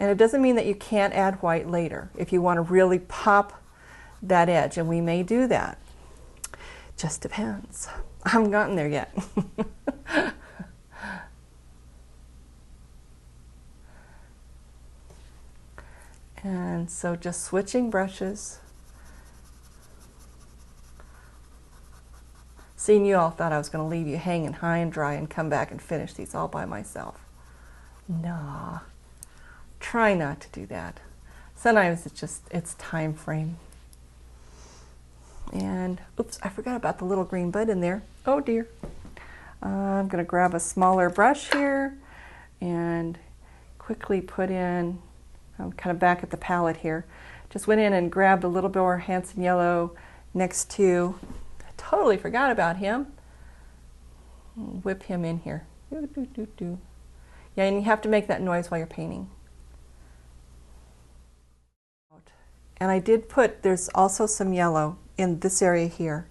And it doesn't mean that you can't add white later if you want to really pop that edge, and we may do that. Just depends. I haven't gotten there yet. And so just switching brushes. Seeing you all thought I was going to leave you hanging high and dry and come back and finish these all by myself. Nah, try not to do that. Sometimes it's time frame. And oops, I forgot about the little green bud in there. Oh dear. I'm going to grab a smaller brush here and quickly put in, I'm kind of back at the palette here, just went in and grabbed a little more Handsome Yellow next to, I totally forgot about him. Whip him in here. Doo, doo, doo, doo. Yeah, and you have to make that noise while you're painting. And I did put, there's also some yellow in this area here.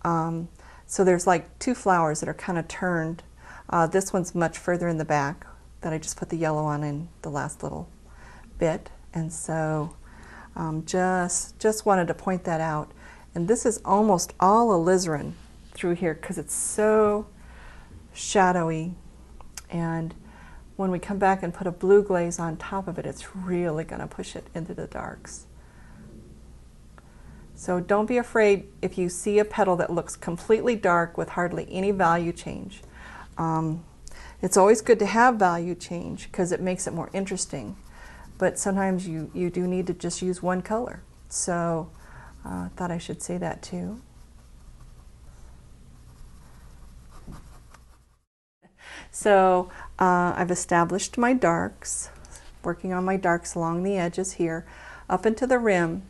So there's like two flowers that are kind of turned. This one's much further in the back that I just put the yellow on in the last little bit. And so just wanted to point that out. And this is almost all alizarin through here because it's so shadowy. And when we come back and put a blue glaze on top of it, it's really going to push it into the darks. So don't be afraid if you see a petal that looks completely dark with hardly any value change. It's always good to have value change because it makes it more interesting. But sometimes you do need to just use one color. So I thought I should say that too. So I've established my darks, working on my darks along the edges here, up into the rim.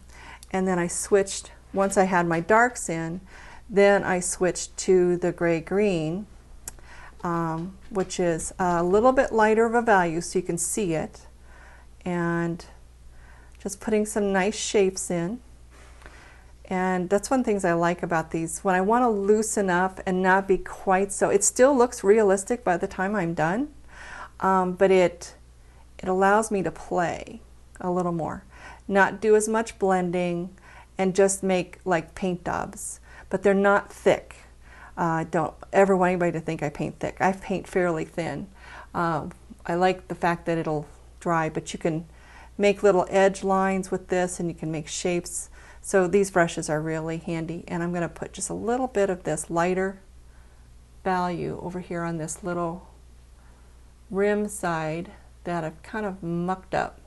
And then I switched, once I had my darks in, then I switched to the gray-green, which is a little bit lighter of a value so you can see it. And just putting some nice shapes in. And that's one of the things I like about these. When I want to loosen up and not be quite so, it still looks realistic by the time I'm done, but it allows me to play a little more. Not do as much blending and just make like paint daubs, but they're not thick. Don't ever want anybody to think I paint thick. I paint fairly thin. I like the fact that it'll dry, but you can make little edge lines with this and you can make shapes. So these brushes are really handy, and I'm going to put just a little bit of this lighter value over here on this little rim side that I've kind of mucked up.